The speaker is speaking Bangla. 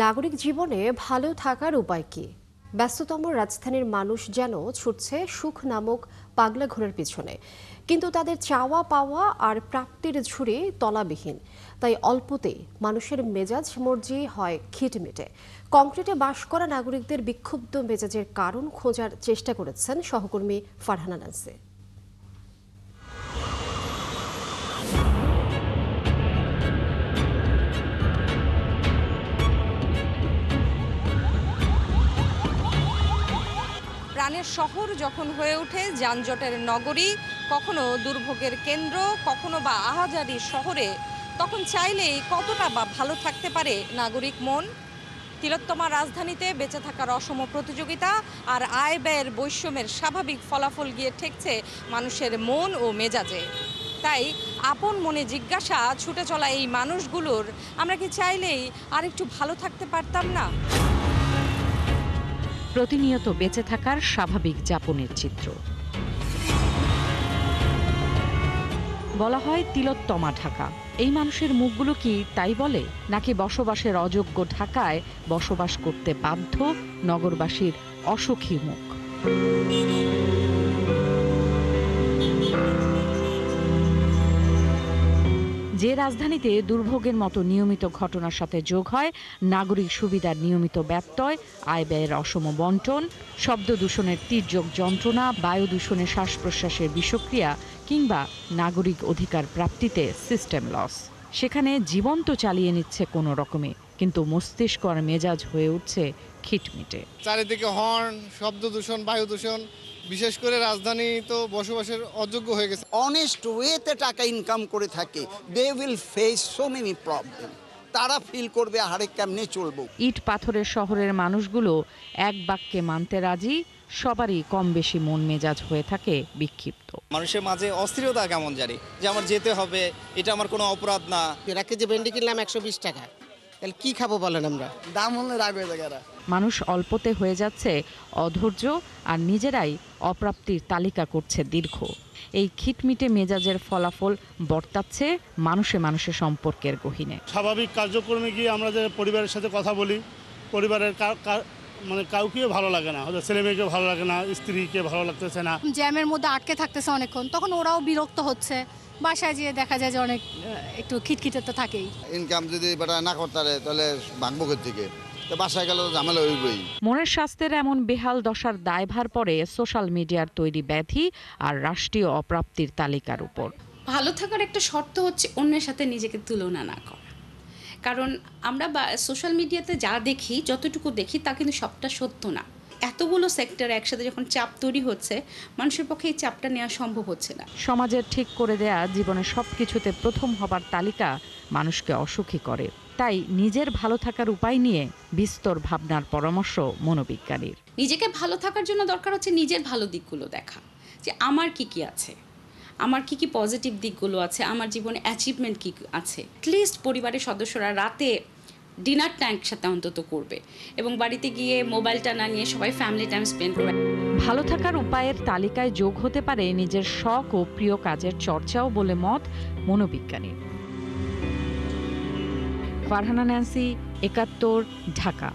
নাগরিক জীবনে ভালো থাকার উপায় কি? ব্যস্ততম রাজধানীর মানুষ যেন ছুটছে সুখ নামক পাগলা ঘোড়ার পিছনে, কিন্তু তাদের চাওয়া পাওয়া আর প্রাপ্তির ঝুড়ি তলাবিহীন। তাই অল্পতেই মানুষের মেজাজ মর্জি হয় খিটমিটে। কংক্রিটে বাস করা নাগরিকদের বিক্ষুব্ধ মেজাজের কারণ খোঁজার চেষ্টা করেছেন সহকর্মী ফারহানা নান্সি। প্রাণের শহর যখন হয়ে ওঠে যানজটের নগরী, কখনো দুর্ভোগের কেন্দ্র, কখনো বা আহাজারির শহরে, তখন চাইলেই কতটা বা ভালো থাকতে পারে নাগরিক মন। তিলোত্তমা রাজধানীতে বেঁচে থাকার অসম প্রতিযোগিতা আর আয় ব্যয়ের বৈষম্যের স্বাভাবিক ফলাফল গিয়ে ঠেকছে মানুষের মন ও মেজাজে। তাই আপন মনে জিজ্ঞাসা ছুটে চলা এই মানুষগুলোর, আমরা কি চাইলেই আর একটু ভালো থাকতে পারতাম না? প্রতিনিয়ত বেঁচে থাকার স্বাভাবিক যাপনের চিত্র। বলা হয় তিলোত্তমা ঢাকা। এই মানুষের মুখগুলো কি তাই বলে, নাকি বসবাসের অযোগ্য ঢাকায় বসবাস করতে বাধ্য নগরবাসীর অসুখী মুখ? যে রাজধানীতে দুর্ভোগের মতো নিয়মিত ঘটনার সাথে যোগ হয় নাগরিক সুবিধার নিয়মিত ব্যত্যয়, আয় ব্যয়ের অসম বন্টন, শব্দ দূষণের তীর্যক যন্ত্রণা, বায়ু দূষণের শ্বাস প্রশ্বাসের বিষক্রিয়া কিংবা নাগরিক অধিকার প্রাপ্তিতে সিস্টেম লস, সেখানে জীবন তো চালিয়ে নিচ্ছে কোনো রকমে, কিন্তু মস্তিষ্ক আর মেজাজ হয়ে উঠছে খিটমিটে। চারিদিকে হর্ন, শব্দ দূষণ, বায়ু দূষণ, বিশেষ করে রাজধানী তো বসবাসের অযোগ্য হয়ে গেছে। অনেস্ট ওয়েতে টাকা ইনকাম করে থাকে, they will face so many problem. তারা ফিল করবে আরে কেমনে চলবো। ইট পাথরের শহরের মানুষগুলো এক বাক্যে মানতে রাজি, সবারই কম বেশি মন মেজাজ হয়ে থাকে বিক্ষিপ্ত। মানুষের মাঝে অস্থিরতা কেমন জানি যে আমার যেতে হবে, এটা আমার কোনো অপরাধ না। এরা কেজি ভেন্ডি কিনলাম 120 টাকা, তাহলে কি খাবো বলেন? আমরা দাম হলে রাগ হয়ে থাকে। মানুষ অল্পতে হয়ে যাচ্ছে অধৈর্য আর নিজেরাই অপ্রাপ্তির তালিকা করছে দীর্ঘ। এই খিটমিটে মেজাজের ফলাফল বর্তাচ্ছে মানুষে মানুষের সম্পর্কের গহীনে। স্বাভাবিক কার্যক্রমে গিয়ে আমরা যে পরিবারের সাথে কথা বলি, পরিবারের মানে কাউকেও ভালো লাগে না, হয়তো ছেলে মেয়েকেও ভালো লাগে না, স্ত্রীকে ভালো লাগতেছে না। জ্যামের মধ্যে আটকে থাকতেছে অনেকক্ষণ, তখন ওরাও বিরক্ত হচ্ছে। বাসায় যেয়ে দেখা যায় যে অনেক একটু খিটখিটে তো থাকেই। ইনকাম যদি বেটা না করতে পারে তাহলে ভাঙবো থেকে, তো বাসায় গেলে তো ঝামেলা হইবই। মনের স্বাস্থ্যের এমন বেহাল দশার দায়ভার পড়ে সোশ্যাল মিডিয়ার তৈরি ব্যাধি আর রাষ্ট্রীয় অপ্রাপ্তির তালিকার উপর। ভালো থাকার একটা শর্ত হচ্ছে অন্যের সাথে নিজেকে তুলনা না করা। কারণ আমরা সোশ্যাল মিডিয়াতে যা দেখি, যতটুকু দেখি তা কিন্তু সবটা সত্য না। এতগুলো সেক্টর একসাথে যখন চাপ তৈরি হচ্ছে, মানুষের পক্ষে এই চাপটা নেওয়া সম্ভব হচ্ছে না। সমাজের ঠিক করে দেয়া জীবনের সবকিছুতে প্রথম হবার তালিকা মানুষকে অসুখী করে। তাই নিজের ভালো থাকার উপায় নিয়ে বিস্তর ভাবনার পরামর্শ মনোবিজ্ঞানীর। নিজেকে ভালো থাকার জন্য দরকার হচ্ছে নিজের ভালো দিকগুলো দেখা, যে আমার কি কি আছে, আমার কি কি পজিটিভ দিকগুলো আছে, আমার জীবনে অ্যাচিভমেন্ট কি আছে। অ্যাটলিস্ট পরিবারের সদস্যরা রাতে ডিনারটা একসাথে অন্তত করবে এবং বাড়িতে গিয়ে মোবাইলটা না নিয়ে সবাই ফ্যামিলি টাইম স্পেন্ড করবে। ভালো থাকার উপায়ের তালিকায় যোগ হতে পারে নিজের শখ ও প্রিয় কাজের চর্চাও বলে মত মনোবিজ্ঞানীর। ফারহানা নান্সি, ৭১, ঢাকা।